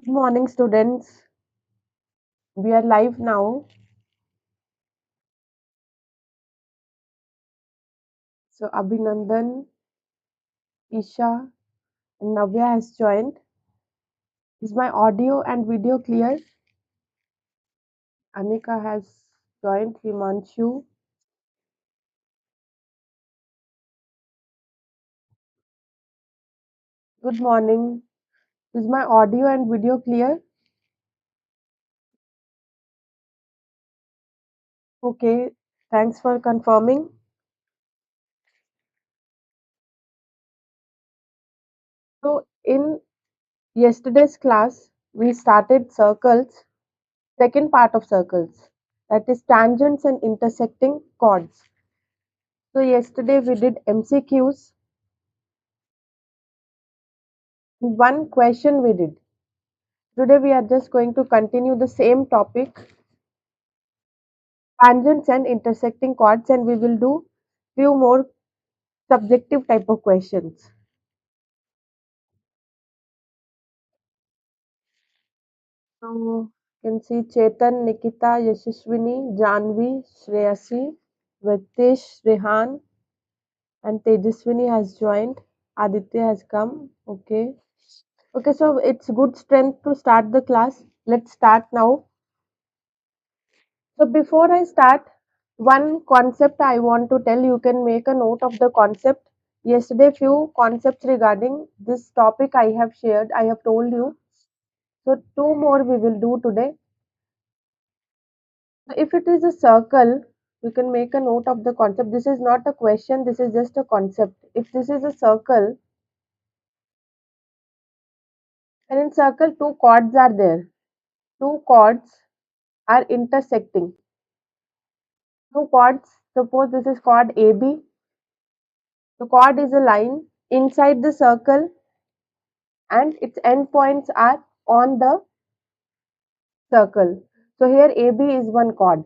Good morning, students. We are live now. So, Abhinandan, Isha, and Navya has joined. Is my audio and video clear? Anika has joined. Himanshu. Good morning. Is my audio and video clear? Okay. Thanks for confirming. So, in yesterday's class, we started circles, second part of circles, that is tangents and intersecting chords. So, yesterday we did MCQs. One question we did. Today we are just going to continue the same topic, tangents and intersecting chords, and we will do few more subjective type of questions. So you can see Chetan, Nikita, Yashaswini, Janvi, Shreyasi, Vitesh, Rehan, and Tejaswini has joined. Aditya has come. Okay. Okay, so it's good strength to start the class. Let's start now. So before I start, one concept I want to tell, you can make a note of the concept. Yesterday few concepts regarding this topic I have shared, I have told you. So two more we will do today. So if it is a circle, you can make a note of the concept. This is not a question, this is just a concept. If this is a circle, and in circle two chords are there. Two chords are intersecting. Two chords, suppose this is chord AB. The chord is a line inside the circle and its endpoints are on the circle. So here AB is one chord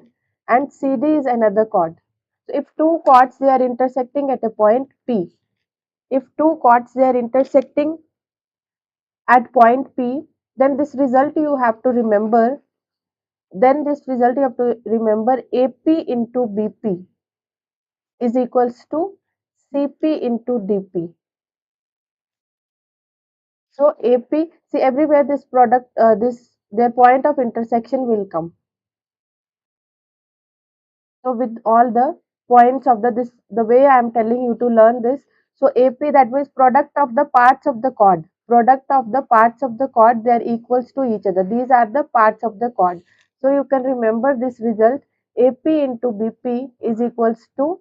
and CD is another chord. So if two chords they are intersecting at a point P, if two chords they are intersecting at point P, then this result you have to remember. Then this result you have to remember AP into BP is equals to CP into DP. So AP, see everywhere this product, this their point of intersection will come. So with all the points of the way I am telling you to learn this. So AP, that means product of the parts of the chord. Product of the parts of the chord, they are equals to each other. These are the parts of the chord. So you can remember this result. AP into BP is equals to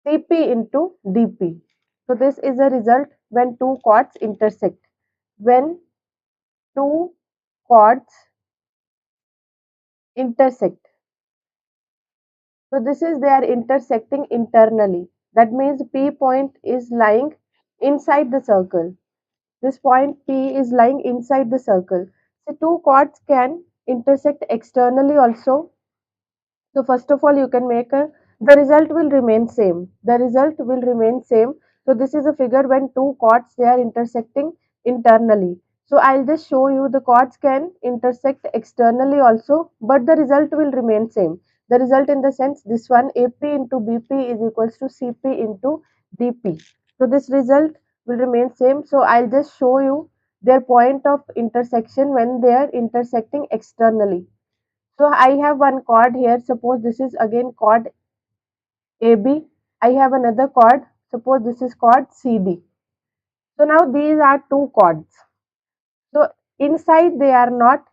CP into DP. So this is a result when two chords intersect. When two chords intersect. So this is they are intersecting internally. That means P point is lying inside the circle. This point P is lying inside the circle. So two chords can intersect externally also. So first of all, you can make the result will remain same. The result will remain same. So this is a figure when two chords they are intersecting internally. So I'll just show you the chords can intersect externally also, but the result will remain same. The result in the sense this one AP into BP is equals to CP into DP. So this result will remain same. So I'll just show you their point of intersection when they are intersecting externally. So I have one chord here. Suppose this is again chord AB. I have another chord. Suppose this is chord CD. So now these are two chords. So inside they are not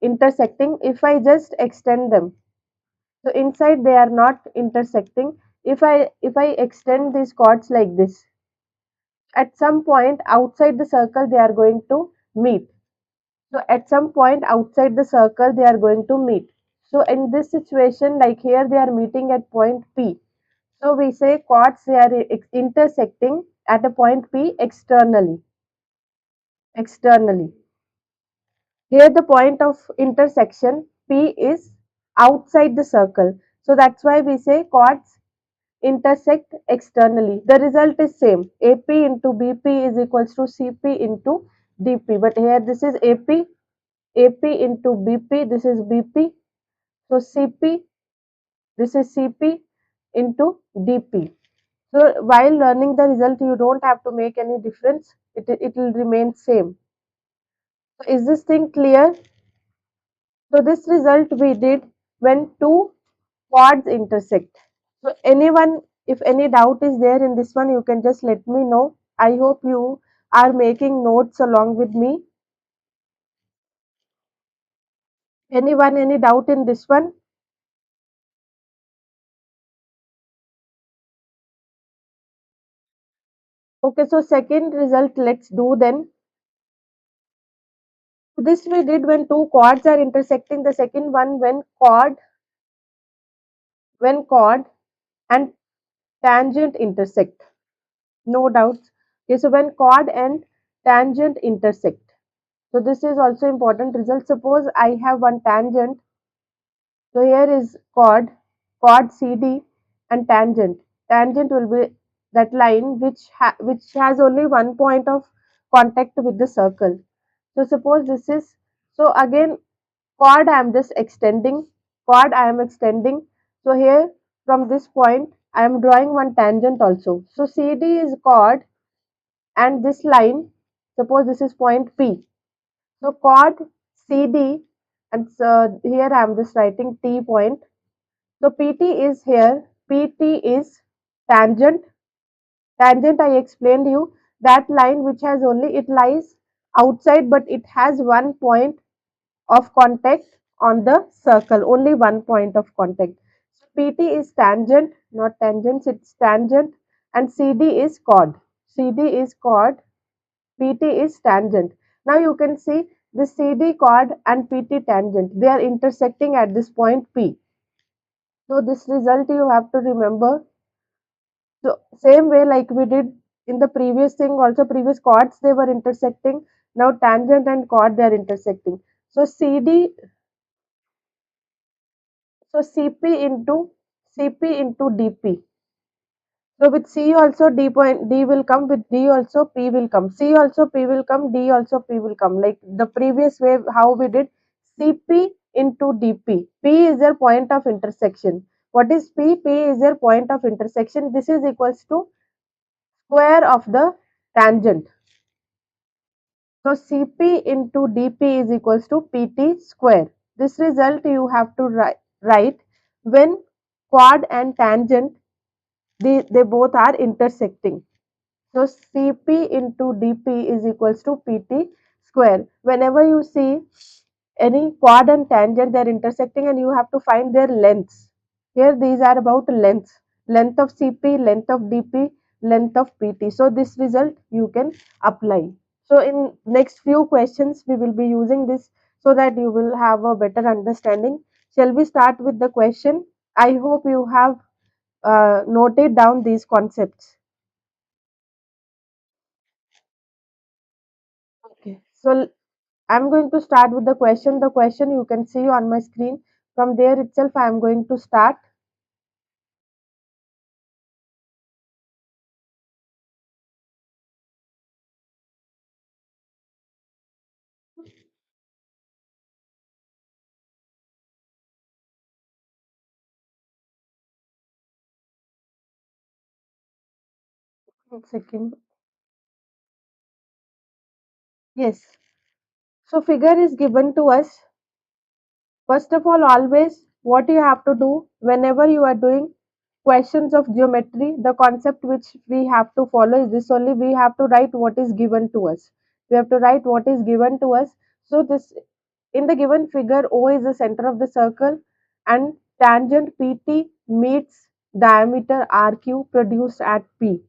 intersecting. If I just extend them, so inside they are not intersecting. If I extend these chords like this, at some point outside the circle they are going to meet. So at some point outside the circle they are going to meet. So in this situation, like here they are meeting at point P. So we say chords they are intersecting at a point P externally. Externally. Here the point of intersection P is outside the circle. So that's why we say chords intersect externally. The result is same. AP into BP is equals to CP into DP. But here this is AP, AP into BP, this is BP. So CP, this is CP into DP. So while learning the result, you don't have to make any difference. It will remain same. So is this thing clear? So this result we did when two chords intersect. So anyone, if any doubt is there in this one, you can just let me know. I hope you are making notes along with me. Anyone, any doubt in this one? Okay, so second result, let's do then. This we did when two chords are intersecting. The second one when chord and tangent intersect. No doubts. Okay, so when chord and tangent intersect. So this is also important result. Suppose I have one tangent. So here is chord CD and tangent. Tangent will be that line which has only one point of contact with the circle. So suppose this is, so again chord I am just extending, chord I am extending. So here from this point I am drawing one tangent also. So CD is chord and this line, suppose this is point P. So chord CD and so here I am just writing T point. So PT is here, PT is tangent. Tangent I explained you that line which has only, it lies outside but it has one point of contact on the circle, only one point of contact. So PT is tangent, not tangents, it's tangent, and CD is chord. CD is chord, PT is tangent. Now you can see the CD chord and PT tangent, they are intersecting at this point P. So this result you have to remember. So same way like we did in the previous thing also, previous chords they were intersecting. Now tangent and chord they are intersecting. So CD, so CP into DP. So with C also D point D will come, with D also P will come. C also P will come, D also P will come. Like the previous way how we did CP into DP. P is their point of intersection. What is P? P is their point of intersection. This is equals to square of the tangent. So CP into DP is equals to PT square. This result you have to write when chord and tangent they both are intersecting. So CP into DP is equals to PT square. Whenever you see any chord and tangent, they are intersecting and you have to find their lengths. Here these are about lengths. Length of CP, length of DP, length of PT. So this result you can apply. So in next few questions we will be using this so that you will have a better understanding. Shall we start with the question? I hope you have noted down these concepts. Okay. So I'm going to start with the question. The question you can see on my screen. From there itself, I am going to start. One second. Yes. So figure is given to us. First of all, always what you have to do whenever you are doing questions of geometry, the concept which we have to follow is this only. We have to write what is given to us. We have to write what is given to us. So this, in the given figure, O is the center of the circle and tangent PT meets diameter RQ produced at P.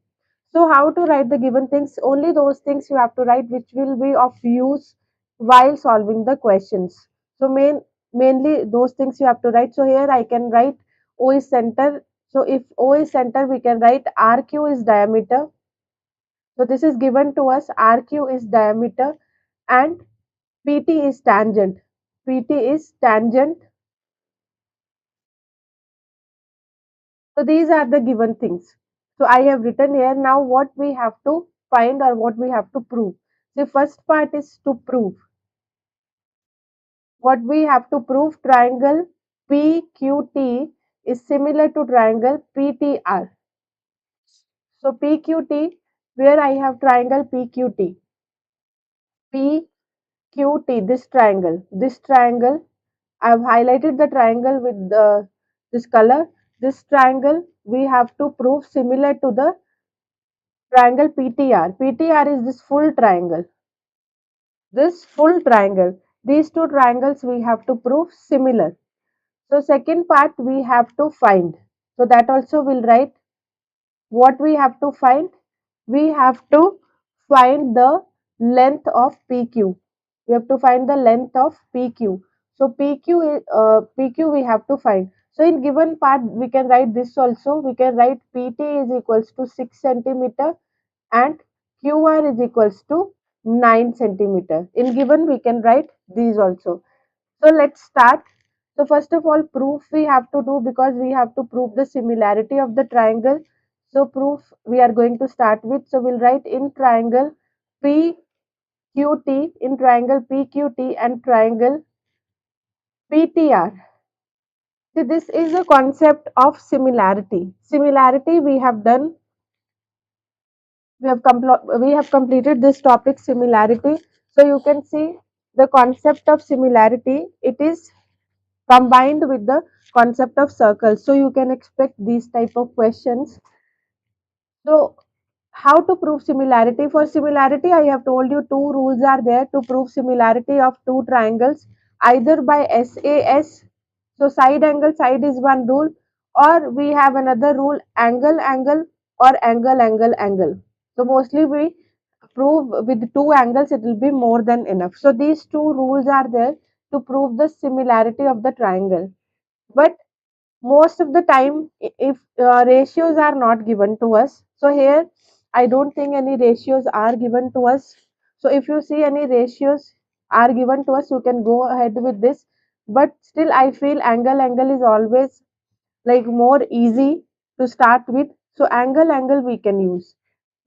So how to write the given things? Only those things you have to write which will be of use while solving the questions. So mainly those things you have to write. So here I can write O is center. So if O is center, we can write RQ is diameter. So this is given to us. RQ is diameter and PT is tangent. PT is tangent. So these are the given things. So I have written here now what we have to find or what we have to prove. The first part is to prove. What we have to prove, triangle PQT is similar to triangle PTR. So PQT, where I have triangle PQT. PQT, this triangle, I have highlighted the triangle with this color. This triangle we have to prove similar to the triangle PTR. PTR is this full triangle. This full triangle. These two triangles we have to prove similar. So second part we have to find. So that also will write what we have to find. We have to find the length of PQ. We have to find the length of PQ. So PQ we have to find. So in given part we can write this also. We can write PT is equals to 6 centimeter and QR is equals to 9 centimeter. In given we can write these also. So let's start. So first of all, proof we have to do because we have to prove the similarity of the triangle. So proof we are going to start with. So we'll write in triangle PQT, in triangle PQT and triangle PTR. See, this is a concept of similarity. Similarity we have done. We have completed this topic similarity. So you can see the concept of similarity. It is combined with the concept of circles. So you can expect these type of questions. So how to prove similarity? For similarity, I have told you two rules are there to prove similarity of two triangles, either by SAS. So side angle side is one rule, or we have another rule, angle angle or angle angle angle. So mostly we prove with two angles, it will be more than enough. So these two rules are there to prove the similarity of the triangle. But most of the time, if ratios are not given to us, so here I don't think any ratios are given to us. So if you see any ratios are given to us, you can go ahead with this. But still I feel angle angle is always like more easy to start with. So angle angle we can use,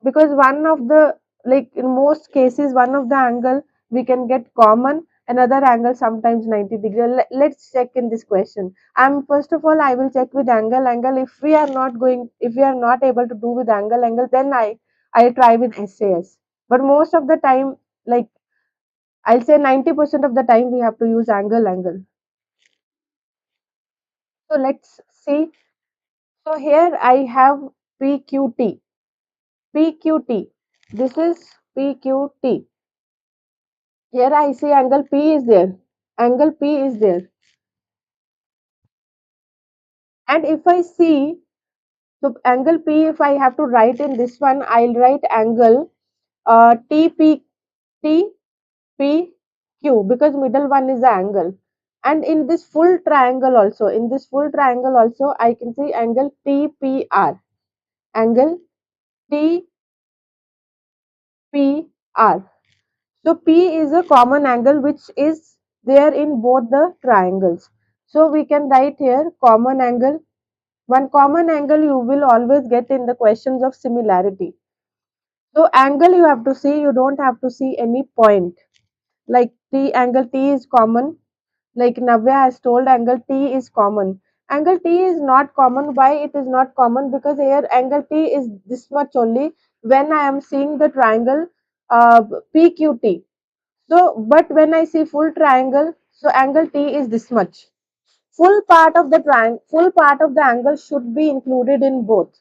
because one of the, like in most cases, one of the angle we can get common, another angle sometimes 90 degree. Let's check in this question. I'm first of all I will check with angle. If we are not going, if we are not able to do with angle, then I try with SAS. But most of the time, like I'll say 90% of the time we have to use angle. So let's see. So here I have PQT. PQT. This is PQT. Here I see angle P is there. Angle P is there. And if I see, so angle P, if I have to write in this one, I'll write angle TP, TPQ, because middle one is the angle. And in this full triangle also, I can see angle TPR. Angle TPR. So P is a common angle which is there in both the triangles. So we can write here common angle. One common angle you will always get in the questions of similarity. So angle you have to see, you don't have to see any point. Like T, angle T is common. Like Navya has told, angle T is common. Angle T is not common. Why it is not common? Because here angle T is this much only when I am seeing the triangle PQT. So, but when I see full triangle, so angle T is this much. Full part of the triangle, full part of the angle should be included in both.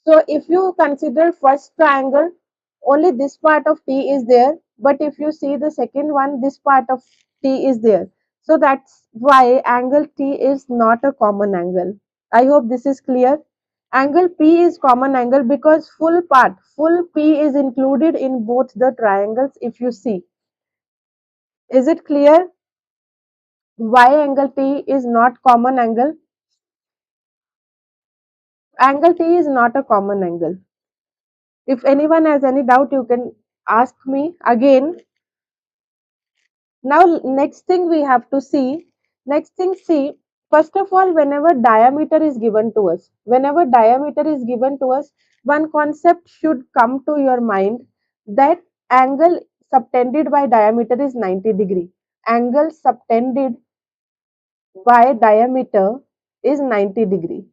So if you consider first triangle, only this part of T is there. But if you see the second one, this part of T is there. So that's why angle T is not a common angle. I hope this is clear. Angle P is common angle because full P is included in both the triangles if you see. Is it clear why angle T is not common angle? Angle T is not a common angle. If anyone has any doubt, you can ask me again. Now, next thing we have to see. Next thing, see, first of all, whenever diameter is given to us, one concept should come to your mind, that angle. subtended by diameter is 90 degree. Angle subtended by diameter is 90 degree.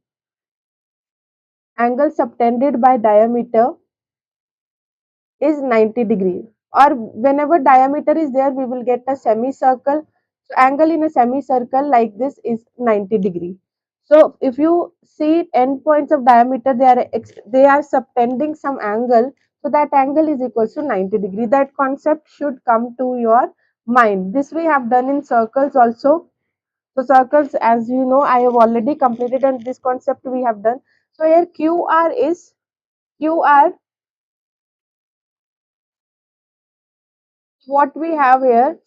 Angle subtended by diameter is 90 degree, or whenever diameter is there we will get a semicircle. So angle in a semicircle like this is 90 degree. So if you see end points of diameter, they are subtending some angle, so that angle is equal to 90 degree. That concept should come to your mind. This we have done in circles also. So circles, as you know, I have already completed, and this concept we have done. So here QR, what we have here,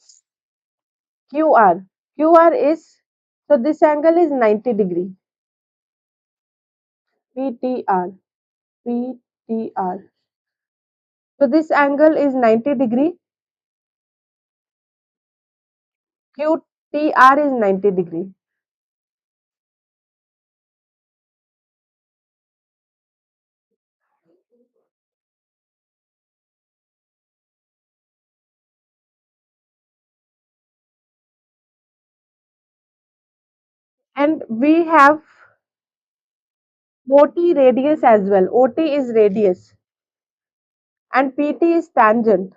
QR. QR is, so this angle is 90 degree. PTR. PTR. So this angle is 90 degree. QTR is 90 degree. And we have OT radius as well. OT is radius and PT is tangent.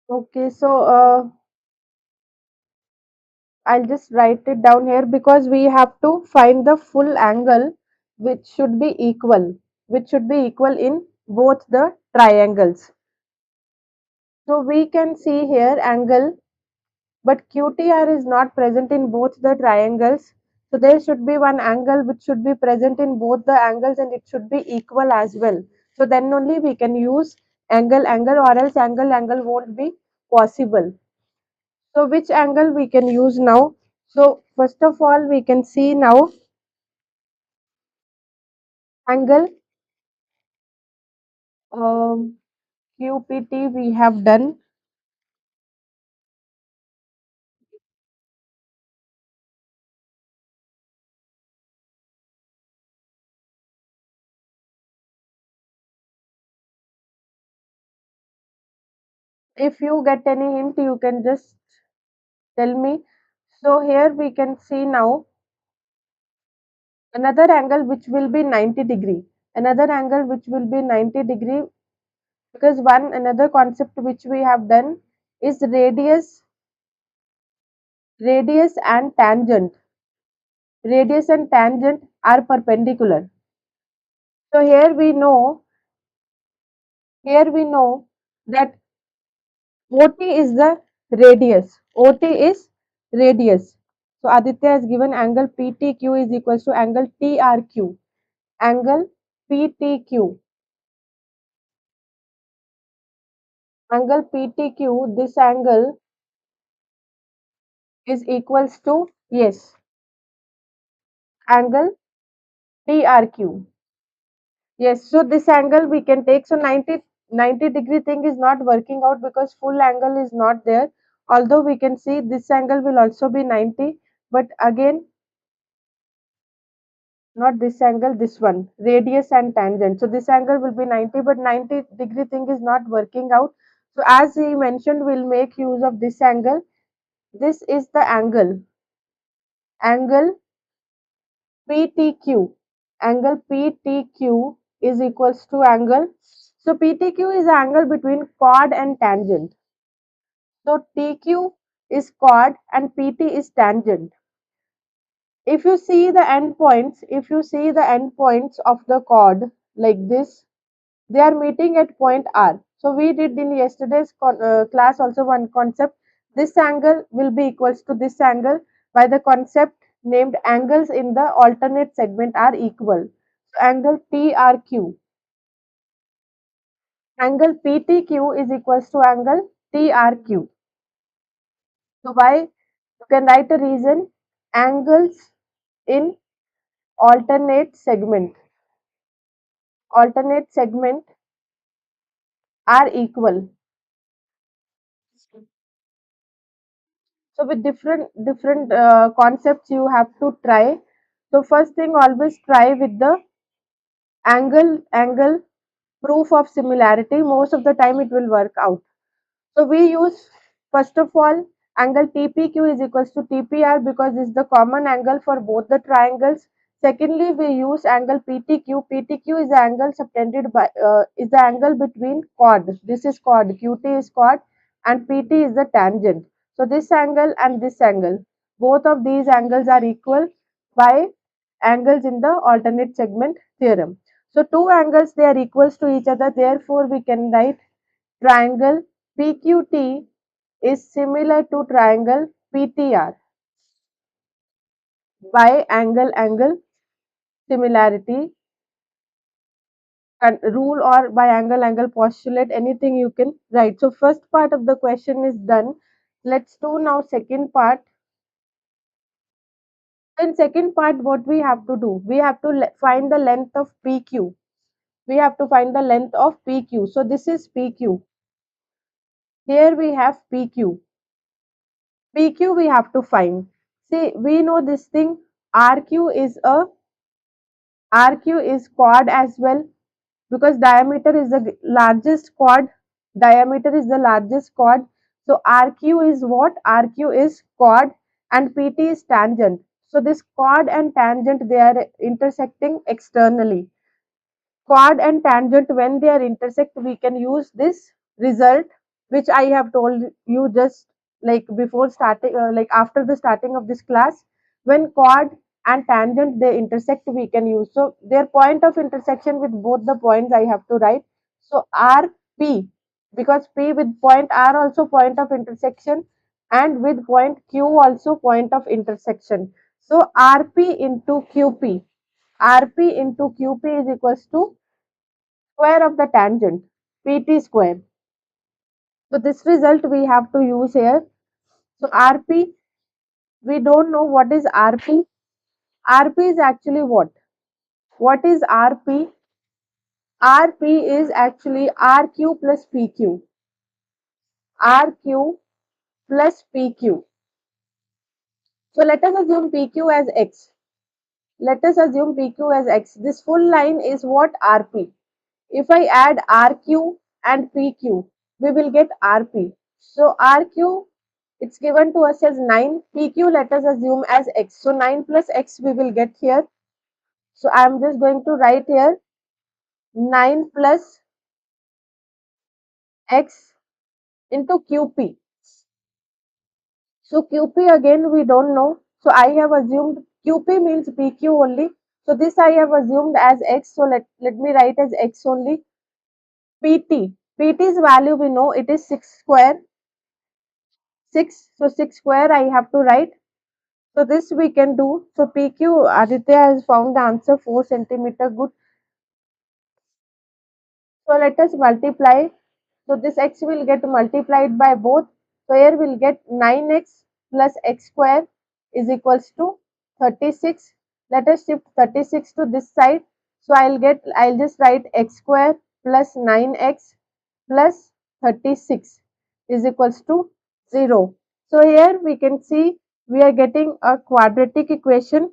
Okay, so I'll just write it down here because we have to find the full angle which should be equal, in both the triangles. So we can see here angle, but QTR is not present in both the triangles. So there should be one angle which should be present in both the angles, and it should be equal as well. So then only we can use angle, or else angle won't be possible. So which angle we can use now? So first of all we can see now angle um, QPT we have done. If you get any hint, you can just tell me. So here we can see now another angle which will be 90 degree. Another angle which will be 90 degree, because one another concept which we have done is radius and tangent. Radius and tangent are perpendicular. So here we know that OT is the radius. OT is radius. So Aditya has given angle PTQ is equals to angle TRQ. Angle PTQ. Angle PTQ, this angle is equals to, yes, angle TRQ. Yes, so this angle we can take. So 90 degree thing is not working out because full angle is not there. Although we can see this angle will also be 90, but again not this angle, this one, radius and tangent. So this angle will be 90, but 90 degree thing is not working out. So as he mentioned, we'll make use of this angle. This is the angle PTQ. Angle PTQ is equals to angle. So PTQ is angle between chord and tangent. So TQ is chord and PT is tangent. If you see the endpoints of the chord like this, they are meeting at point R. So we did in yesterday's class also one concept. This angle will be equals to this angle by the concept named angles in the alternate segment are equal. So angle TRQ, angle PTQ is equals to angle TRQ. So why, you can write a reason, angles in alternate segment, alternate segment are equal. So with different concepts you have to try. So first thing, always try with the angle proof of similarity. Most of the time it will work out. So we use, first of all, angle TPQ is equals to TPR because this is the common angle for both the triangles. Secondly, we use angle PTQ. PTQ is the angle subtended by is the angle between chord. This is chord. QT is chord, and PT is the tangent. So this angle and this angle, both of these angles are equal by angles in the alternate segment theorem. So two angles, they are equals to each other. Therefore, we can write triangle PQT is similar to triangle PTR by angle similarity and rule, or by angle postulate, anything you can write. So first part of the question is done. Let's do now second part. In second part, what we have to do? We have to find the length of PQ. We have to find the length of PQ. So this is PQ. Here we have PQ. PQ we have to find. See, we know this thing. RQ is a RQ is chord as well, because diameter is the largest chord. Diameter is the largest chord. So RQ is what? RQ is chord, and PT is tangent. So this chord and tangent, they are intersecting externally. Chord and tangent, when they are intersect, we can use this result which I have told you just like before starting, like after the starting of this class. When chord and tangent they intersect, we can use, so their point of intersection with both the points I have to write. So RP, because P with point R also point of intersection, and with point Q also point of intersection. So RP into QP, RP into QP is equals to square of the tangent, PT square. So this result we have to use here. So RP, we don't know what is RP. RP is actually what? What is RP? RP is actually RQ plus PQ. RQ plus PQ. So let us assume PQ as X. Let us assume PQ as X. This full line is what? RP. If I add RQ and PQ, we will get RP. So RQ, it's given to us as 9. PQ, let us assume as X. So 9 plus X we will get here. So I am just going to write here 9 plus X into QP. So QP again we don't know. So I have assumed QP means PQ only. So this I have assumed as X. So let me write as X only. PT. PT's value we know, it is 6 square. 6. So 6 square I have to write. So this we can do. So PQ, Aditya has found the answer 4 centimeter. Good. So let us multiply. So this x will get multiplied by both. So here we'll get 9x plus x square is equals to 36. Let us shift 36 to this side. So I'll just write x square plus 9x plus 36 is equals to 0. So here we can see we are getting a quadratic equation.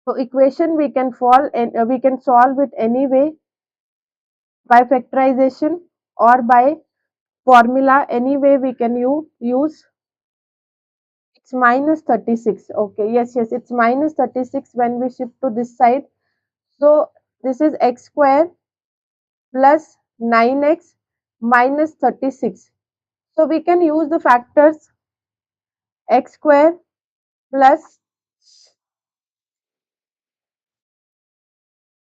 So equation we can solve it any way, by factorization or by formula, any way we can use. It's minus 36. Okay, yes, it's minus 36 when we shift to this side. So this is x square plus 9x minus 36. So we can use the factors x square plus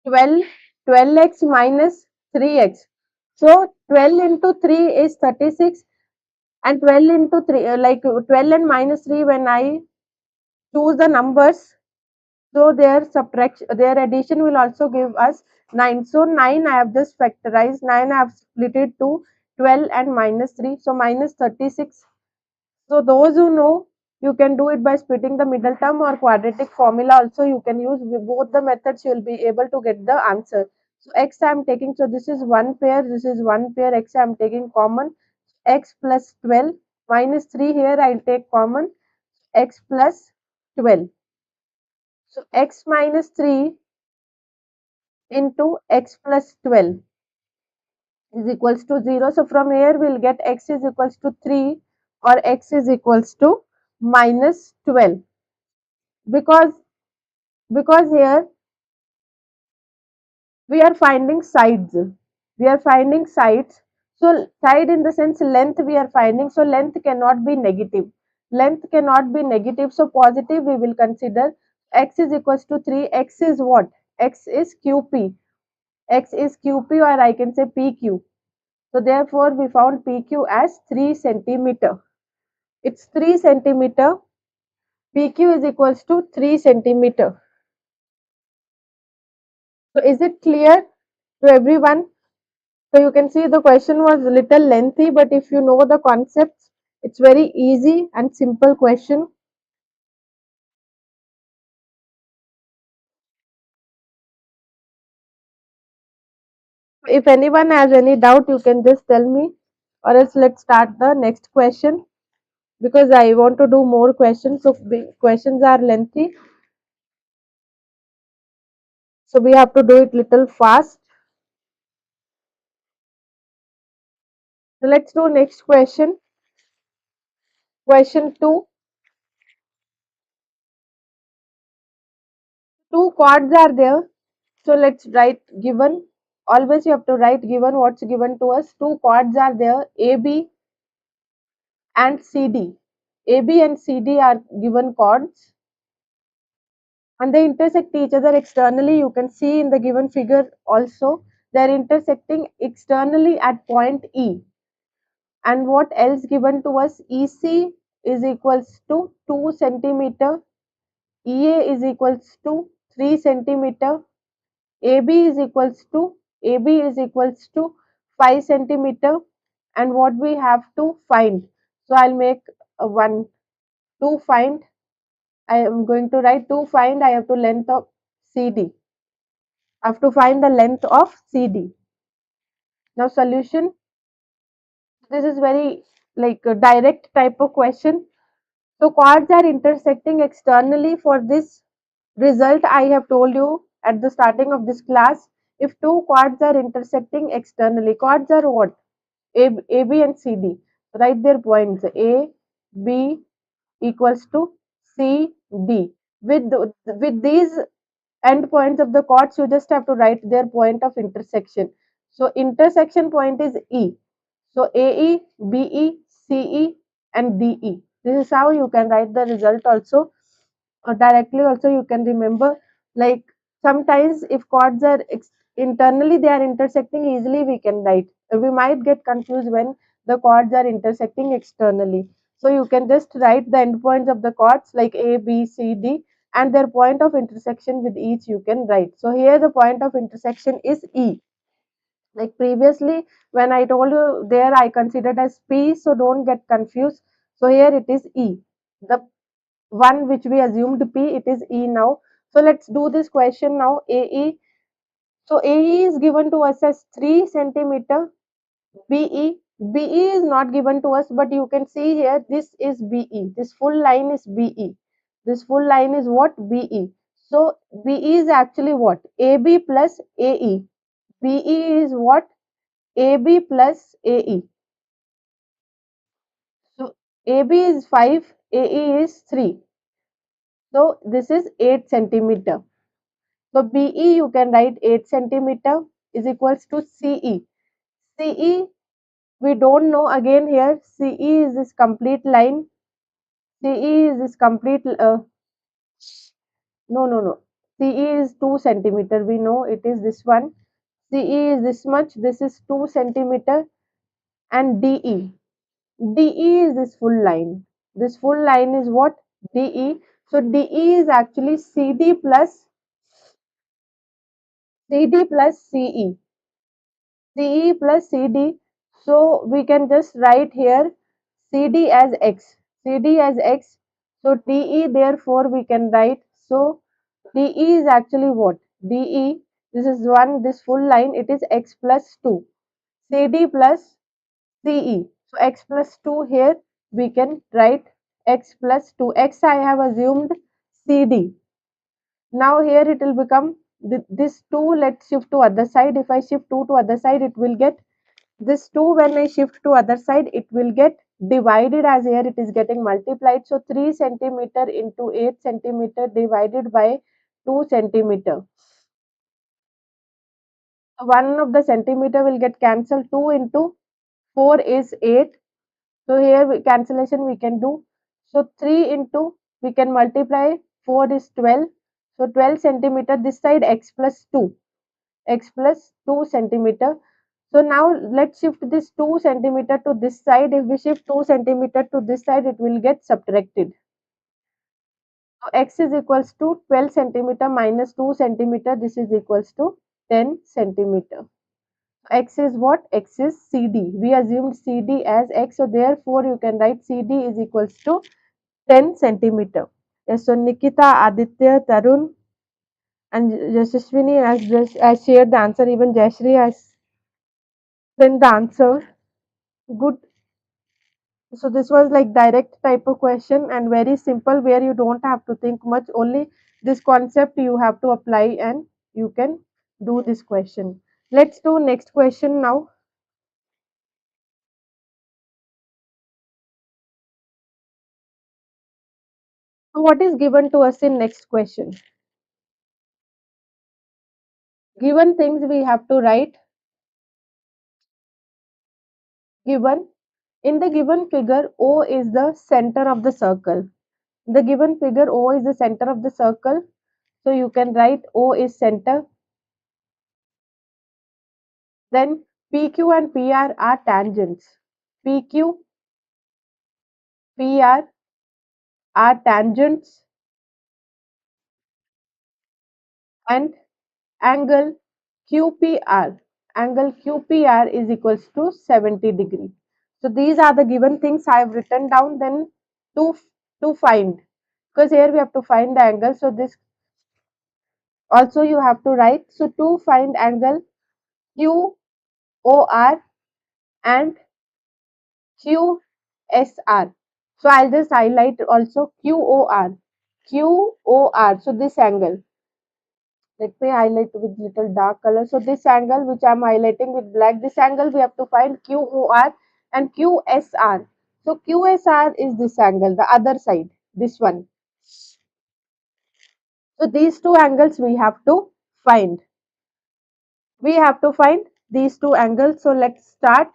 12, 12x minus 3x. So 12 into 3 is 36, and 12 into 3, like 12 and minus 3, when I choose the numbers, so their subtraction, their addition will also give us 9. So 9 I have just factorized, 9 I have split it to 12 and minus 3, so minus 36. So those who know, you can do it by splitting the middle term or quadratic formula also you can use. With both the methods you will be able to get the answer. So x I am taking, so this is one pair, this is one pair, x I am taking common. x plus 12 minus 3 here I'll take common, x plus 12. So x minus 3 into x plus 12 is equals to 0. So from here we'll get x is equals to 3 or x is equals to minus 12, because here we are finding sides. We are finding sides. So side in the sense length we are finding. So length cannot be negative. Length cannot be negative. So positive we will consider. X is equals to 3. X is what? X is QP. X is QP, or I can say PQ. So therefore we found PQ as 3 centimeter. It's 3 centimeter. PQ is equals to 3 centimeter. So is it clear to everyone? So you can see the question was a little lengthy, but if you know the concepts, it's very easy and simple question. If anyone has any doubt, you can just tell me, or else let's start the next question, because I want to do more questions. So questions are lengthy, so we have to do it little fast. So let's do next question. Question 2. Two chords are there. So let's write given. Always you have to write given, what's given to us. Two chords are there, AB and CD. AB and CD are given chords and they intersect each other externally. You can see in the given figure also. They are intersecting externally at point E. And what else given to us? EC is equals to 2 centimeter. EA is equals to 3 centimeter. AB is equals to 5 centimeter. And what we have to find? So I'll make a one to find. I am going to write to find. I have to length of CD. I have to find the length of CD. Now solution. This is very like a direct type of question. So chords are intersecting externally. For this result, I have told you at the starting of this class. If two chords are intersecting externally, chords are what? A, B and CD. Write their points. A, B equals to C, D. With these endpoints of the chords, you just have to write their point of intersection. So intersection point is E. So AE, BE, CE and DE. This is how you can write the result also. Or directly also you can remember, like sometimes if chords are internally they are intersecting, easily we can write. We might get confused when the chords are intersecting externally. So you can just write the endpoints of the chords like A, B, C, D and their point of intersection with each you can write. So here the point of intersection is E. Like previously when I told you there I considered as P, so don't get confused. So here it is E. The one which we assumed P, it is E now. So let's do this question now. AE. So AE is given to us as 3 centimeter. BE. BE is not given to us, but you can see here this is BE. This full line is BE. This full line is what? BE. So BE is actually what? AB plus AE. BE is what? AB plus AE. So AB is 5, AE is 3. So this is 8 centimeter. So BE you can write 8 centimeter is equals to CE. CE we don't know again here. CE is this complete line. CE is this complete. No. CE is 2 centimeter. We know it is this one. CE is this much. This is 2 centimeter. And DE. DE is this full line. This full line is what? DE. So DE is actually CD plus CE. CE plus CD. So we can just write here CD as X. CD as X. So DE therefore we can write. So DE is actually what? DE. This is one, this full line, it is X plus 2. CD plus CE. So x plus 2 here we can write x plus 2. X I have assumed CD. Now here it will become this 2, let's shift to other side. If I shift 2 to other side, it will get this 2. When I shift to other side, it will get divided, as here it is getting multiplied. So 3 centimeter into 8 centimeter divided by 2 centimeter. One of the centimeter will get cancelled. 2 into 4 is 8. So here cancellation we can do. So 3 into, we can multiply, 4 is 12. So 12 centimeter, this side x plus 2. X plus 2 centimeter. So now let's shift this 2 centimeter to this side. If we shift 2 centimeter to this side, it will get subtracted. So x is equals to 12 centimeter minus 2 centimeter. This is equals to 10 centimeter. X is what? X is CD. We assumed CD as x. So therefore you can write CD is equals to 10 centimeter. Yes, so Nikita, Aditya, Tarun and Yashaswini has shared the answer. Even Jayashree has sent the answer. Good. So this was like direct type of question and very simple, where you don't have to think much. Only this concept you have to apply and you can do this question. Let's do next question now. So what is given to us in next question? Given things we have to write. Given in the given figure, O is the center of the circle. The given figure, O is the center of the circle. So you can write O is center. Then PQ and PR are tangents. PQ, PR are tangents, and angle QPR. Angle QPR is equals to 70 degree. So these are the given things I have written down. Then to to find, because here we have to find the angle. So this also you have to write. So to find angle QOR and QSR. So I'll just highlight also QOR. QOR. So this angle. Let me highlight with little dark color. So this angle which I'm highlighting with black, this angle we have to find QOR and QSR. So QSR is this angle, the other side, this one. So these two angles we have to find. We have to find these two angles. So let's start.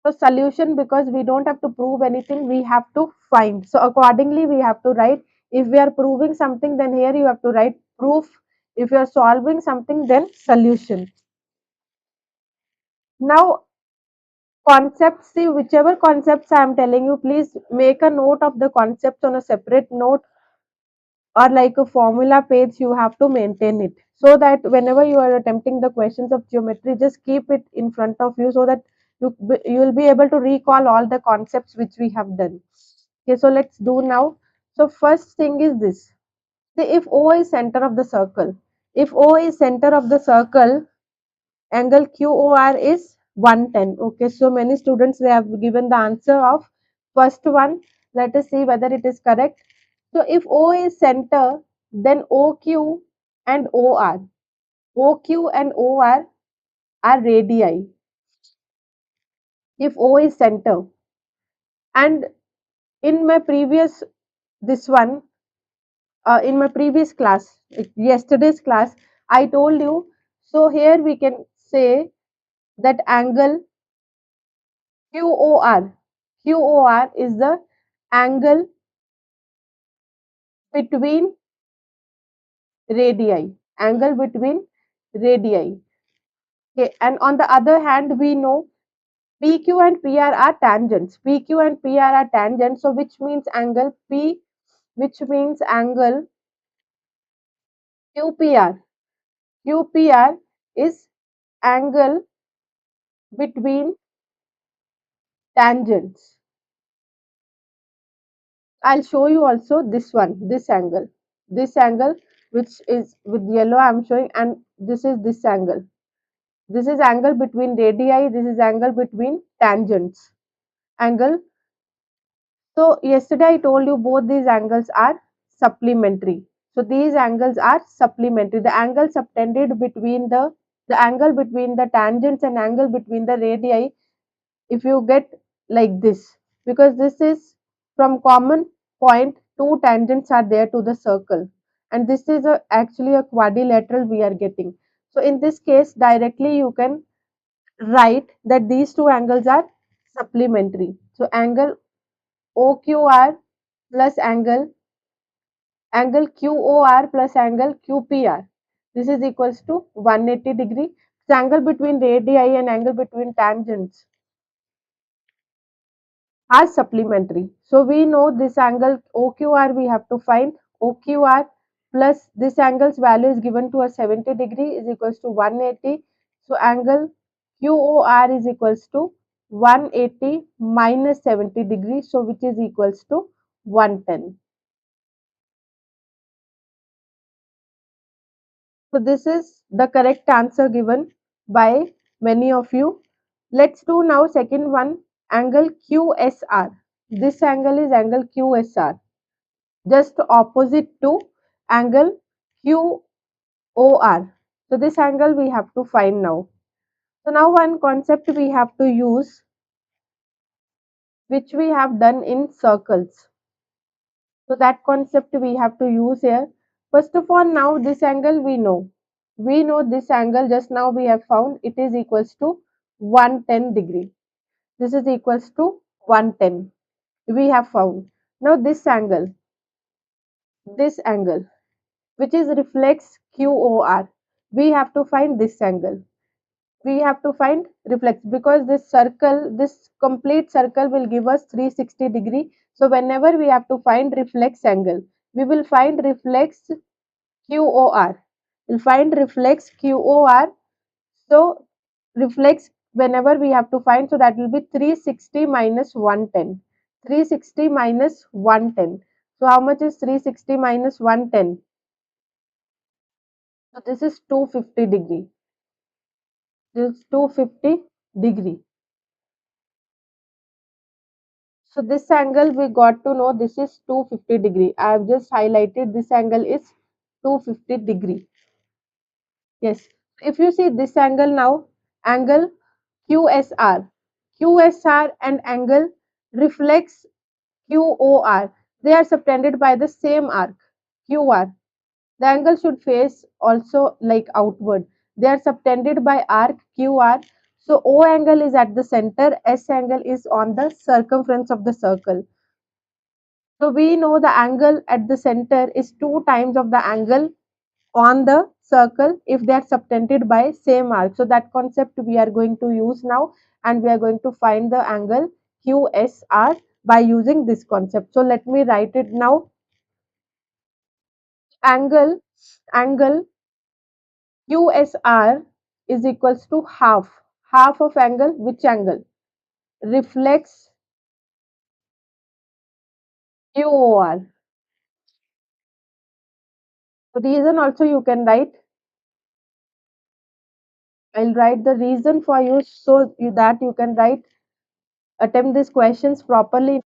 So solution, because we don't have to prove anything, we have to find. So accordingly we have to write. If we are proving something, then here you have to write proof. If you are solving something, then solution. Now concepts, see whichever concepts I am telling you, please make a note of the concepts on a separate note, or like a formula page. You have to maintain it, so that whenever you are attempting the questions of geometry, just keep it in front of you, so that you will be able to recall all the concepts which we have done. Okay, so let's do now. So first thing is this. See, if O is center of the circle, if O is center of the circle, angle QOR is 110. Okay, so many students, they have given the answer of first one. Let us see whether it is correct. So if O is center, then OQ and OR. OQ and OR are radii. If O is center. And in my previous, this one, in my previous class, yesterday's class, I told you. So here we can say that angle QOR. QOR is the angle between radii. Angle between radii. Okay. And on the other hand, we know PQ and PR are tangents. PQ and PR are tangents. So which means angle P, which means angle QPR. QPR is angle between tangents. I'll show you also this one, this angle which is with yellow I'm showing, and this is this angle. This is angle between radii, this is angle between tangents. Angle. So yesterday I told you both these angles are supplementary. So these angles are supplementary. The angle subtended between the angle between the tangents and angle between the radii, if you get like this, because this is from common point, two tangents are there to the circle, and this is actually a quadrilateral we are getting. So in this case directly you can write that these two angles are supplementary. So angle OQR plus angle QOR plus angle QPR. This is equals to 180 degree. The angle between radii and angle between tangents are supplementary. So we know this angle OQR we have to find. OQR plus this angle's value is given to us 70 degree is equals to 180. So angle QOR is equals to 180 minus 70 degree. So which is equals to 110. So this is the correct answer given by many of you. Let's do now second one, angle QSR. This angle is angle QSR, just opposite to angle QOR. So this angle we have to find now. So now one concept we have to use, which we have done in circles. So that concept we have to use here. First of all, now this angle we know. We know this angle just now we have found it is equals to 110 degree. This is equals to 110. We have found. Now this angle which is reflects QOR. We have to find this angle. We have to find reflex because this circle, this complete circle will give us 360 degree. So whenever we have to find reflex angle, we will find reflex QOR. We'll find reflex QOR. So reflex whenever we have to find, so that will be 360 minus 110. 360 minus 110. So how much is 360 minus 110? So this is 250 degree. This is 250 degree. So this angle we got to know this is 250 degree. I have just highlighted this angle is 250 degree. Yes. If you see this angle now, angle QSR. QSR and angle reflex QOR. They are subtended by the same arc QR. The angle should face also like outward. They are subtended by arc QR. So O angle is at the center, S angle is on the circumference of the circle. So we know the angle at the center is 2 times of the angle on the circle if they are subtended by same arc. So that concept we are going to use now, and we are going to find the angle QSR by using this concept. So let me write it now. Angle QSR is equals to half of angle, which angle? Reflex QOR. Reason also you can write. I'll write the reason for you so that you can write, attempt these questions properly.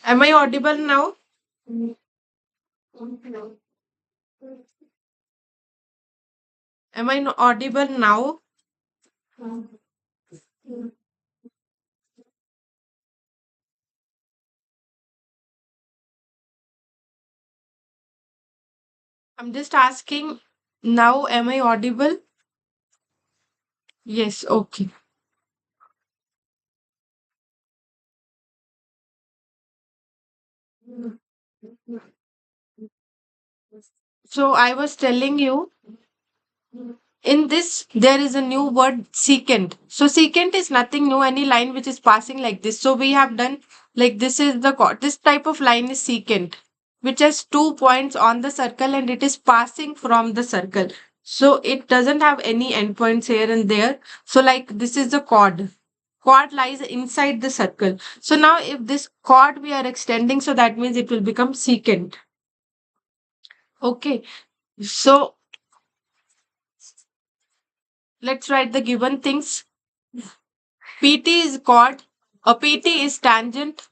Am I audible now? Am I audible now? I'm just asking now, am I audible? Yes, okay. So I was telling you, in this, there is a new word secant. So secant is nothing new, any line which is passing like this. So we have done like this is the this type of line is secant, which has 2 points on the circle and it is passing from the circle. So it doesn't have any endpoints here and there. So like this is the chord. Chord lies inside the circle. So now if this chord we are extending, so that means it will become secant. Okay. So let's write the given things. PT is chord, a PT is tangent,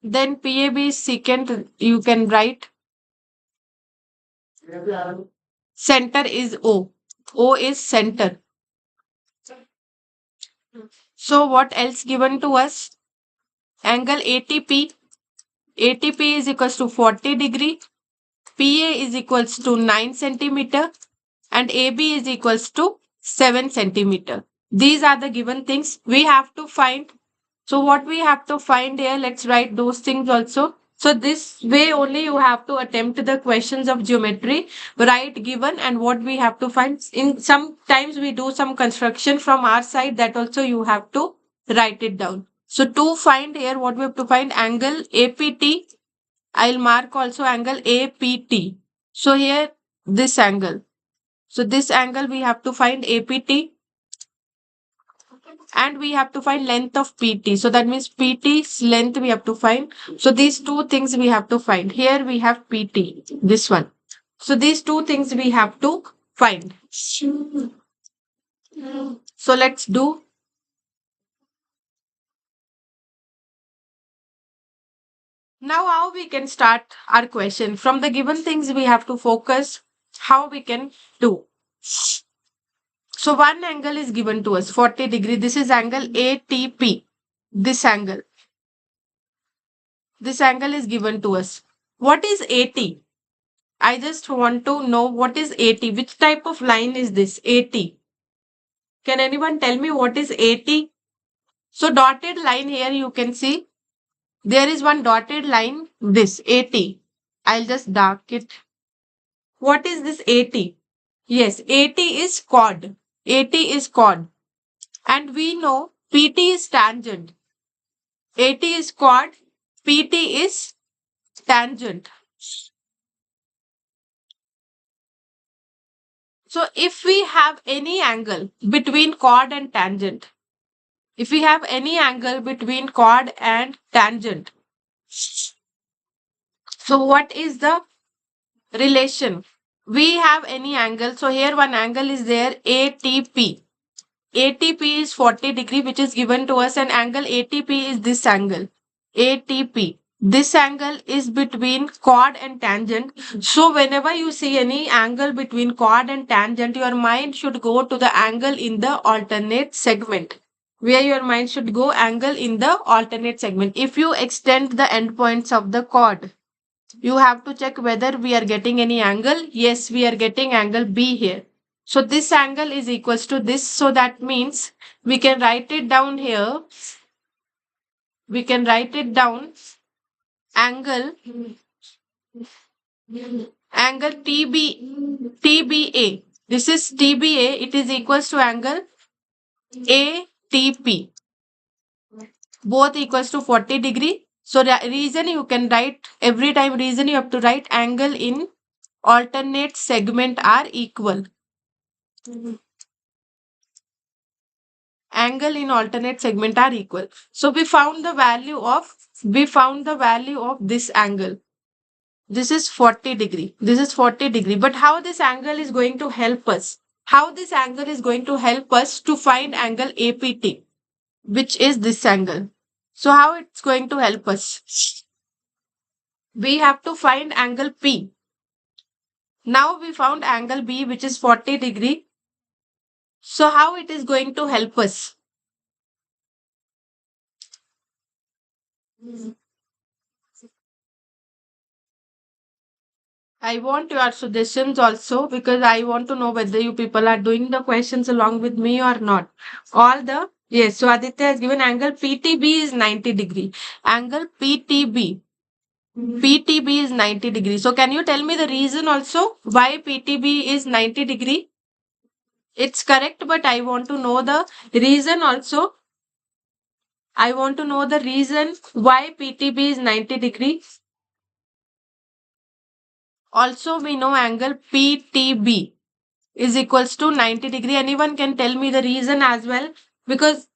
then PAB is secant, you can write. Center is O. O is center. So what else given to us? Angle ATP. ATP is equals to 40 degree. PA is equals to 9 centimeter and AB is equals to 7 centimeter. These are the given things we have to find. So what we have to find here, let's write those things also. So this way only you have to attempt the questions of geometry, write given and what we have to find. In sometimes we do some construction from our side, that also you have to write it down. So to find here what we have to find, angle APT, I'll mark also angle APT. So here this angle. So this angle we have to find APT and we have to find length of PT. So that means PT's length we have to find. So these two things we have to find. Here we have PT, this one. So these two things we have to find. So let's do. Now how we can start our question. From the given things we have to focus how we can do. So one angle is given to us, 40 degree. This is angle ATP. This angle. This angle is given to us. What is AT? I just want to know what is AT. Which type of line is this? AT. Can anyone tell me what is AT? So dotted line here you can see. There is one dotted line, this AT. I'll just dark it. What is this AT? Yes, AT is chord. AT is chord. And we know PT is tangent. AT is chord. PT is tangent. So if we have any angle between chord and tangent, if we have any angle between chord and tangent, so what is the relation? We have any angle. So here one angle is there, ATP. ATP is 40 degree, which is given to us, and angle ATP is this angle. ATP. This angle is between chord and tangent. So whenever you see any angle between chord and tangent, your mind should go to the angle in the alternate segment. Where your mind should go, angle in the alternate segment. If you extend the endpoints of the chord, you have to check whether we are getting any angle. Yes, we are getting angle B here. So this angle is equals to this. So that means we can write it down here. We can write it down. Angle TBA. This is TBA. It is equals to angle ATP. Both equals to 40 degree. So reason you can write every time, reason you have to write angle in alternate segment are equal. Angle in alternate segment are equal. So we found the value of this angle. This is 40 degree. This is 40 degree. But how this angle is going to help us? How this angle is going to help us to find angle APT? which is this angle. So how it's going to help us? We have to find angle P. Now we found angle B, which is 40 degree. So how it is going to help us? I want your suggestions also, because I want to know whether you people are doing the questions along with me or not. All the yes. So Aditya has given angle PTB is 90 degree. Angle PTB is 90 degree. So can you tell me the reason also why PTB is 90 degree? It's correct, but I want to know the reason also. I want to know the reason why PTB is 90 degree. Also, we know angle PTB is equals to 90 degree. Anyone can tell me the reason as well, because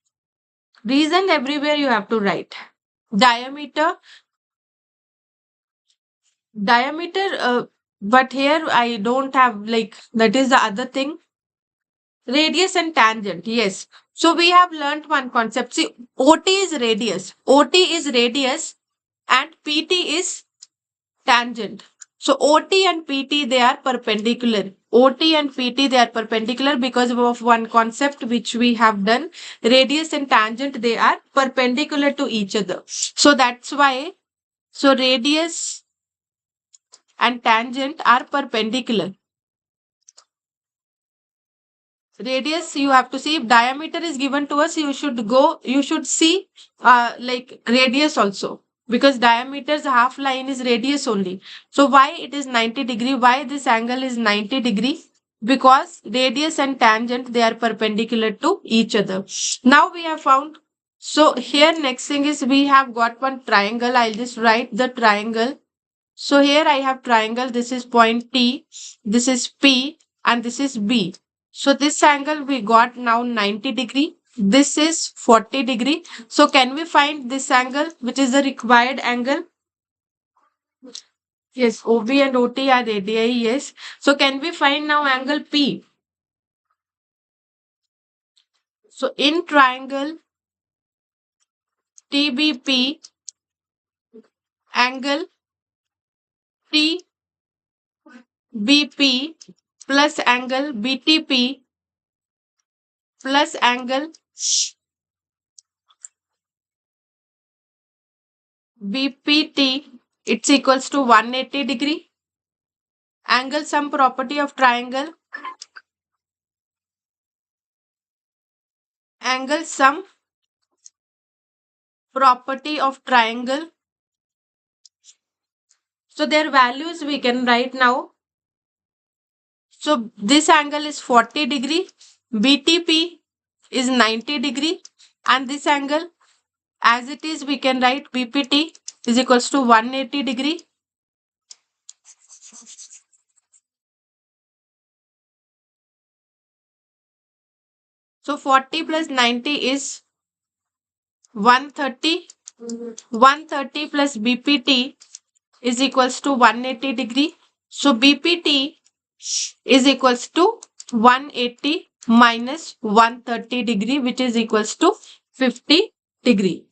reason everywhere you have to write. Diameter, but here I don't have, like, that is the other thing. Radius and tangent, yes. So we have learnt one concept. See, OT is radius and PT is tangent. So OT and PT, they are perpendicular. OT and PT, they are perpendicular because of one concept which we have done. Radius and tangent, they are perpendicular to each other. So that's why, so radius and tangent are perpendicular. Radius, you have to see. If diameter is given to us, you should see like radius also, because diameter's half line is radius only. So why it is 90 degree? Why this angle is 90 degree? Because radius and tangent, they are perpendicular to each other. Now we have found. So here next thing is, we have got one triangle. I'll just write the triangle. So here I have triangle. This is point T, this is P, and this is B. So this angle we got now 90 degree. This is 40 degree. So can we find this angle, which is the required angle? Yes, OB and OT are radii. Yes. So can we find now angle P? So in triangle TBP, angle TBP plus angle BTP plus angle BPT, it's equals to 180 degree. Angle sum property of triangle. Angle sum property of triangle. So their values we can write now. So this angle is 40 degree. BTP is 90 degree. And this angle, as it is, we can write BPT is equals to 180 degree. So 40 plus 90 is 130. 130 plus BPT is equals to 180 degree. So BPT is equals to 180 minus 130 degree, which is equals to 50 degree.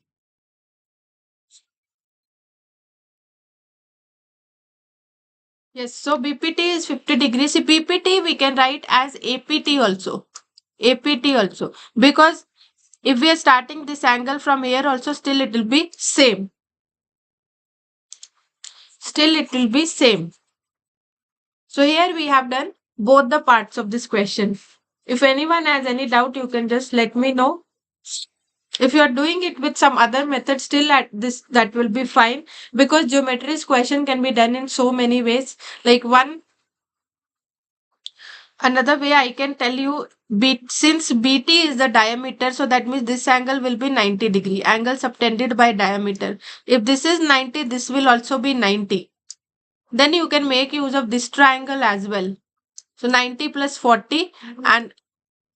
Yes, so BPT is 50 degrees. See, BPT we can write as APT also. APT also. Because if we are starting this angle from here also, still it will be same. Still it will be same. So here we have done both the parts of this question. If anyone has any doubt, you can just let me know. If you are doing it with some other method, still at this, that will be fine, because geometry's question can be done in so many ways. Like another way I can tell you, since BT is the diameter, so that means this angle will be 90 degree. Angle subtended by diameter. If this is 90, this will also be 90. Then you can make use of this triangle as well. So 90 plus 40 and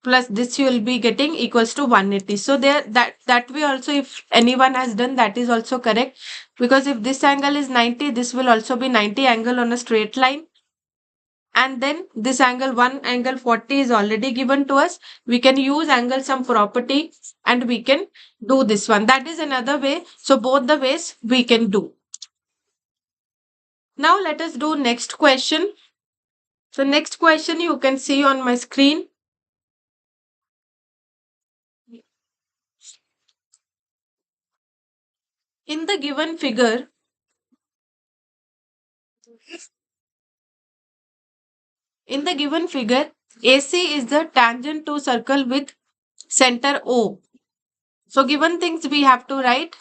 plus this you will be getting equals to 180. So there, that way also, if anyone has done, that is also correct, because if this angle is 90, this will also be 90 angle on a straight line. and then this angle 1 angle 40 is already given to us. We can use angle sum property and we can do this one. That is another way. So both the ways we can do. Now let us do next question. So next question you can see on my screen. In the given figure, AC is the tangent to circle with center O. So given things we have to write.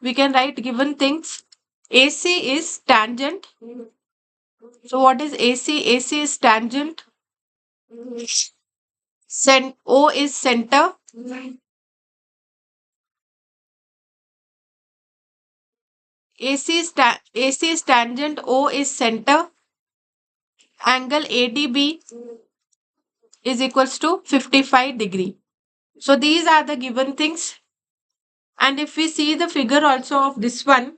We can write given things. AC is tangent. So what is AC? AC is tangent. O is center. AC is tangent. O is center. Angle ADB is equals to 55 degree. So these are the given things. And if we see the figure also of this one,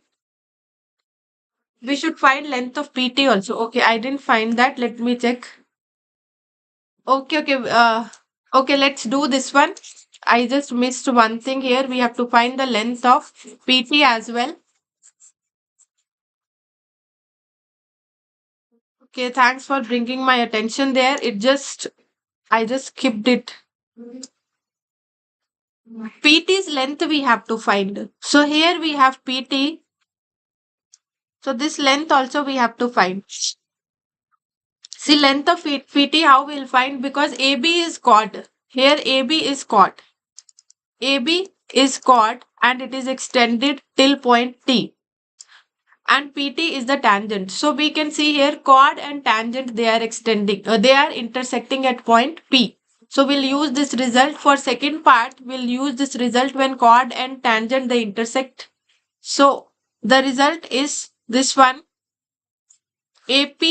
we should find length of PT also. Okay, I didn't find that. Let me check. Okay. Okay, let's do this one. I just missed one thing here. We have to find the length of PT as well. Okay, thanks for bringing my attention there. I just skipped it. PT's length we have to find. So here we have PT. So this length also we have to find. See length of PT how we'll find, because AB is chord. Here AB is chord. AB is chord and it is extended till point T. And PT is the tangent. So we can see here chord and tangent, they are they are intersecting at point P. So we'll use this result for second part. We'll use this result when chord and tangent they intersect. So the result is this one, AP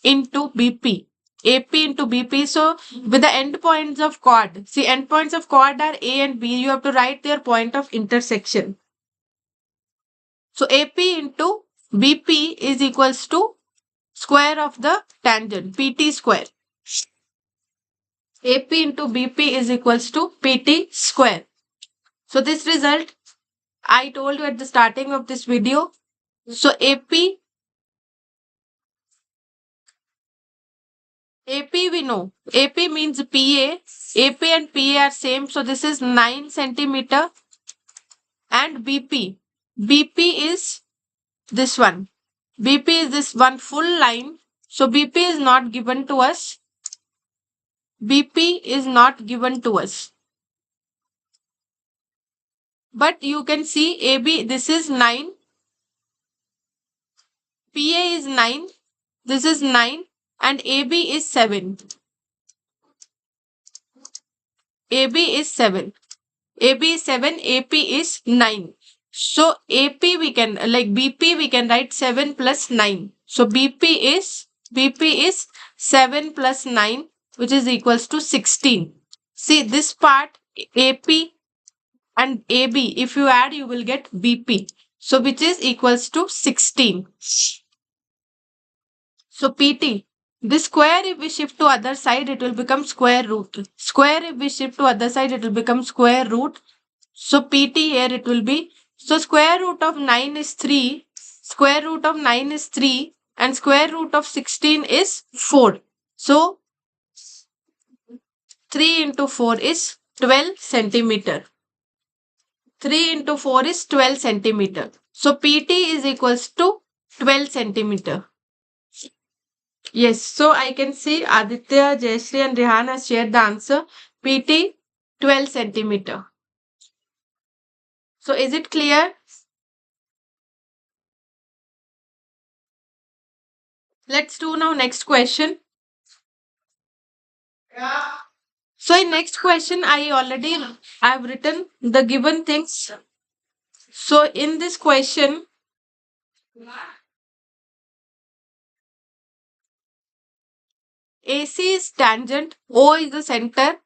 into BP. AP into BP. So with the endpoints of chord, see endpoints of chord are A and B. You have to write their point of intersection. So AP into BP is equals to square of the tangent, PT square. AP into BP is equals to PT square. So this result I told you at the starting of this video. So AP we know. AP means PA. AP and PA are same. So this is 9 centimeter. And BP. BP is this one. BP is this one full line. So BP is not given to us. BP is not given to us. But you can see AB, this is 9. PA is 9. This is 9. And AB is 7. AB is 7. AB is 7. AP is 9. So AP we can, like BP we can write 7 plus 9. So BP is 7 plus 9, which is equals to 16. See this part AP and AB, if you add you will get BP. So which is equals to 16. So PT, this square if we shift to other side it will become square root. Square if we shift to other side it will become square root. So PT here it will be, so square root of 9 is 3. Square root of 9 is 3 and square root of 16 is 4. So 3 into 4 is 12 centimeter. 3 into 4 is 12 centimeter. So PT is equals to 12 centimeter. Yes, so I can see Aditya, Jayashree and Rehan has shared the answer. PT 12 centimeter. So is it clear? Let's do now next question. So in next question, I've written the given things. So in this question, AC is tangent, O is the center,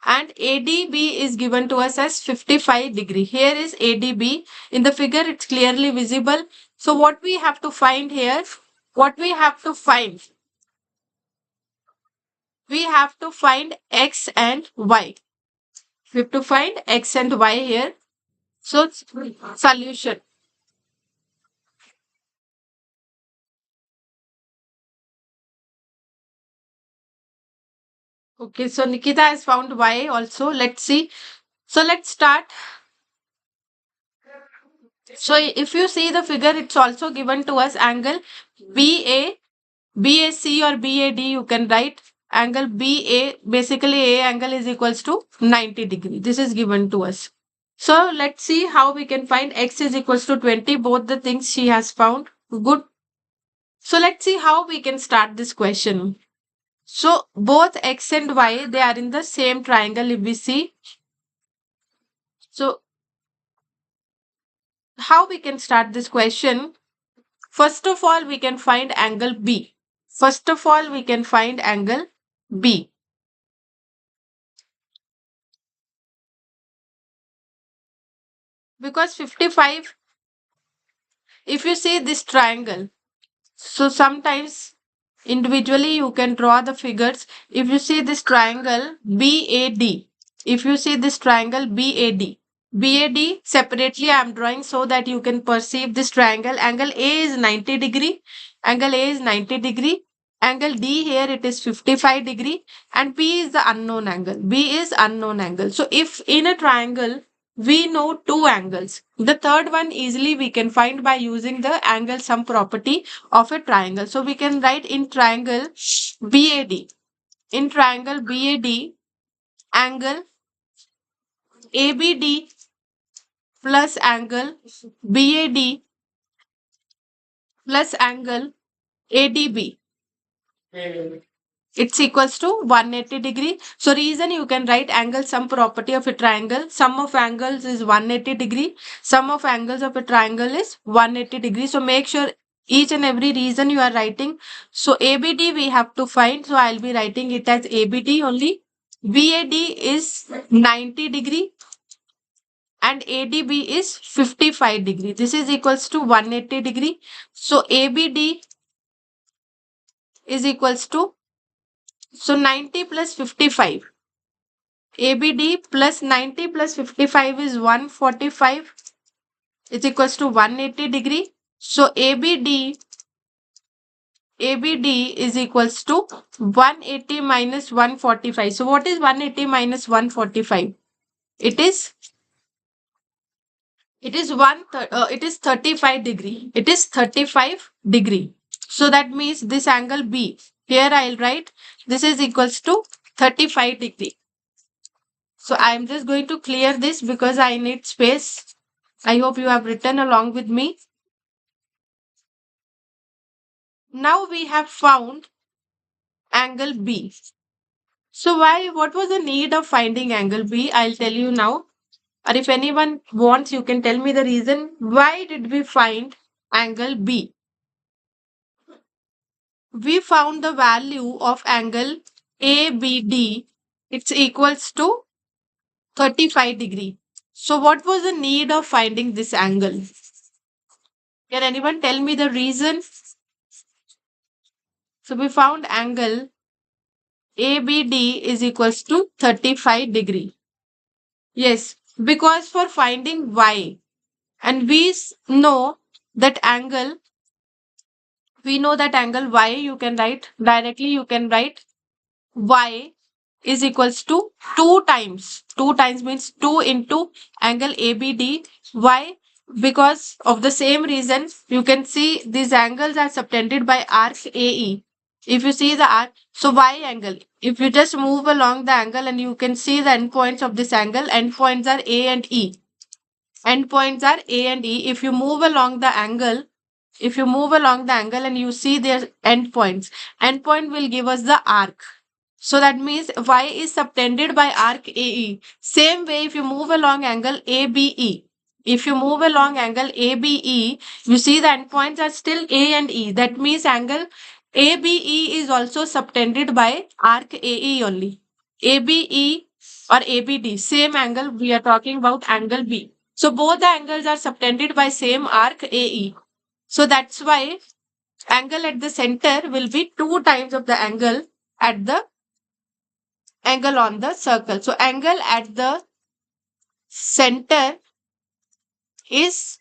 and ADB is given to us as 55 degree. Here is ADB. In the figure, it's clearly visible. So what we have to find here, what we have to find? We have to find x and y. We have to find x and y here. So solution. Okay, so Nikita has found y also. Let's see. So let's start. So if you see the figure, it's also given to us angle BA, BAC or BAD. You can write angle BA. Basically, A angle is equals to 90 degree. This is given to us. So let's see how we can find x is equals to 20. Both the things she has found. Good. So let's see how we can start this question. So both x and y, they are in the same triangle if we see. So how we can start this question? First of all, we can find angle B. First of all, we can find angle B. Because 55, if you see this triangle, so sometimes individually you can draw the figures. If you see this triangle BAD, if you see this triangle BAD, BAD separately I am drawing so that you can perceive this triangle. Angle A is 90 degree. Angle A is 90 degree. Angle D here it is 55 degree and B is the unknown angle. B is unknown angle. So if in a triangle we know two angles, the third one easily we can find by using the angle sum property of a triangle. So we can write in triangle BAD. In triangle BAD, angle ABD plus angle BAD plus angle ADB. It's equals to 180 degree. So reason you can write angle sum property of a triangle. Sum of angles is 180 degree. Sum of angles of a triangle is 180 degree. So make sure each and every reason you are writing. So ABD we have to find. So I'll be writing it as ABD only. BAD is 90 degree and ADB is 55 degree. This is equals to 180 degree. So ABD is equals to, so 90 plus 55. ABD plus 90 plus 55 is 145. It's equals to 180 degree. So ABD is equals to 180 minus 145. So what is 180 minus 145? It is it is 35 degree. It is 35 degree. So that means this angle B. Here I'll write this is equals to 35 degree. So I'm just going to clear this because I need space. I hope you have written along with me. Now we have found angle B. So what was the need of finding angle B? I'll tell you now. Or if anyone wants, you can tell me the reason. Why did we find angle B? We found the value of angle ABD. It's equals to 35 degree. So what was the need of finding this angle? Can anyone tell me the reason? So we found angle ABD is equals to 35 degree. Yes, because for finding y, and know that angle, we know that angle y, you can write directly, you can write y is equals to 2 times. 2 times means 2 into angle ABD. Why? Because of the same reason, you can see these angles are subtended by arc AE. If you see the arc, so y angle, if you just move along the angle and you can see the endpoints of this angle, endpoints are A and E. Endpoints are A and E. If you move along the angle, and you see their endpoints, endpoint will give us the arc. So that means y is subtended by arc AE. Same way, if you move along angle ABE, you see the endpoints are still A and E. That means angle ABE is also subtended by arc AE only. ABE or ABD, same angle, we are talking about angle B. So both the angles are subtended by same arc AE. So that's why angle at the center will be 2 times of the at the angle on the circle. So angle at the center is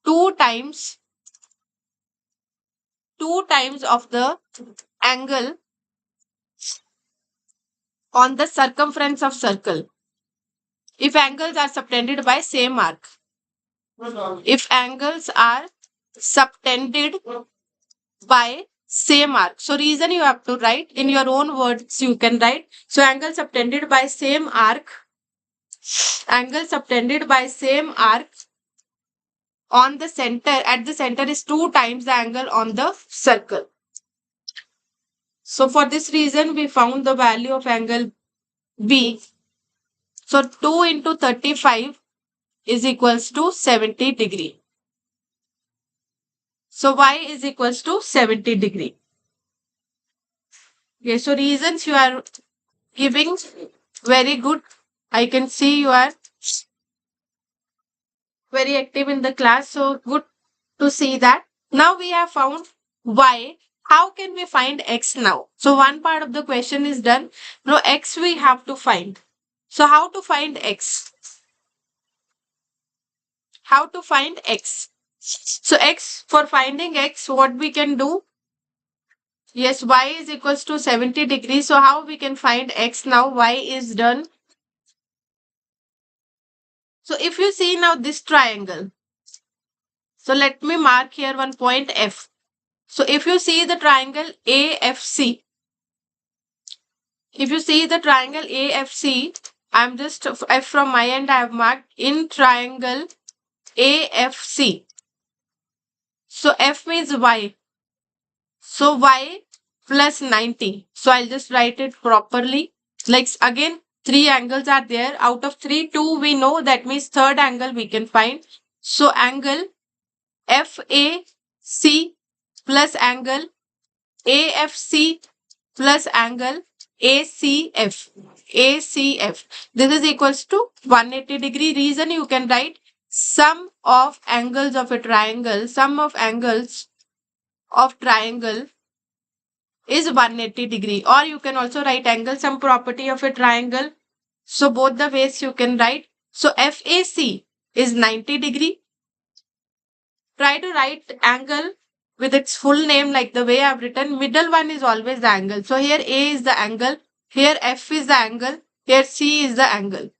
2 times 2 times of the angle on the circumference of circle if angles are subtended by same arc. If angles are subtended by same arc. So reason you have to write in your own words, you can write. So angle subtended by same arc, angle subtended by same arc on the center, at the center is 2 times the angle on the circle. So for this reason, we found the value of angle B. So 2 into 35 is equals to 70 degree. So y is equals to 70 degree. Okay, so reasons you are giving very good. I can see you are very active in the class. So good to see that. Now we have found y. How can we find x now? So one part of the question is done. Now x we have to find. So how to find x? How to find x? So x, for finding x, what we can do? Yes, y is equals to 70 degrees. So how we can find x now? Y is done. So if you see now this triangle. So let me mark here one point F. So if you see the triangle AFC, if you see the triangle AFC, I'm just F from my end, I have marked in triangle AFC. So F means Y. So Y plus 90. So I'll just write it properly. Like again, 3 angles are there. Out of 3, 2 we know, that means third angle we can find. So angle FAC plus angle AFC plus angle ACF. ACF. This is equals to 180 degree. Reason you can write sum of angles of a triangle. Sum of angles of triangle is 180 degree. Or you can also write angle sum property of a triangle. So both the ways you can write. So FAC is 90 degree. Try to write angle with its full name like the way I've written. Middle one is always the angle. So here A is the angle. Here F is the angle. Here C is the angle.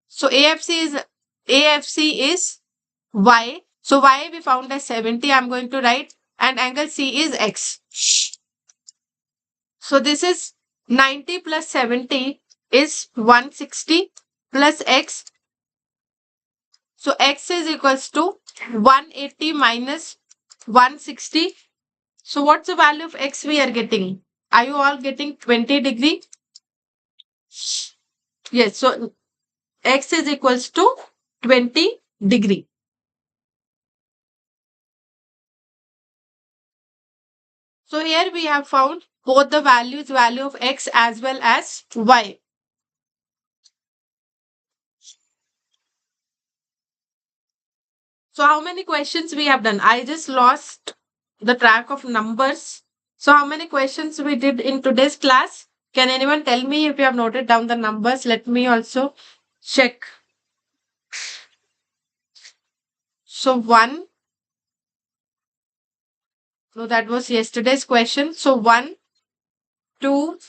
So AFC is Y. So Y we found as 70. I'm going to write, and angle C is X. So this is 90 plus 70 is 160 plus X. So X is equals to 180 minus 160. So what's the value of X we are getting? Are you all getting 20 degree? Yes. So X is equals to 20 degree. So here we have found both the values, value of X as well as Y. So how many questions we have done? I just lost the track of numbers. So how many questions we did in today's class? Can anyone tell me if you have noted down the numbers? Let me also check. So 1, no, that was yesterday's question. So 1, 2,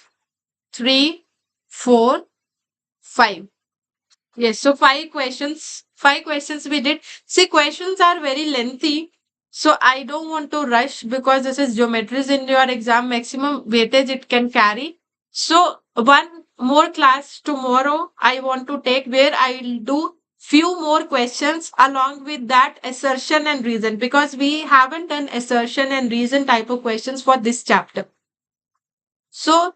3, 4, 5. Yes, so 5 questions. 5 questions we did. See, questions are very lengthy. So I don't want to rush because this is geometries in your exam. Maximum weightage it can carry. So one more class tomorrow I want to take where I'll do few more questions along with that assertion and reason, because we haven't done assertion and reason type of questions for this chapter. So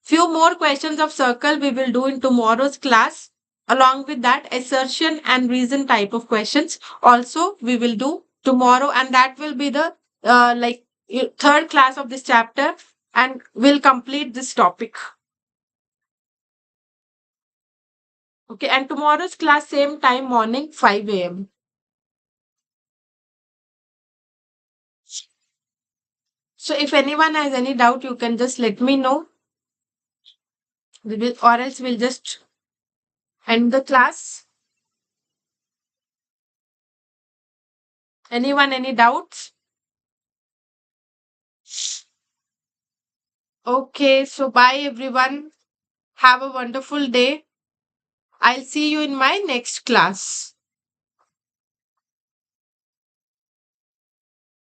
few more questions of circle we will do in tomorrow's class. Along with that, assertion and reason type of questions also we will do tomorrow, and that will be the third class of this chapter, and we'll complete this topic. Okay, and tomorrow's class same time morning 5 a.m. So if anyone has any doubt, you can just let me know. Or else we'll just end the class. Anyone, any doubts? Okay, so bye everyone. Have a wonderful day. I'll see you in my next class.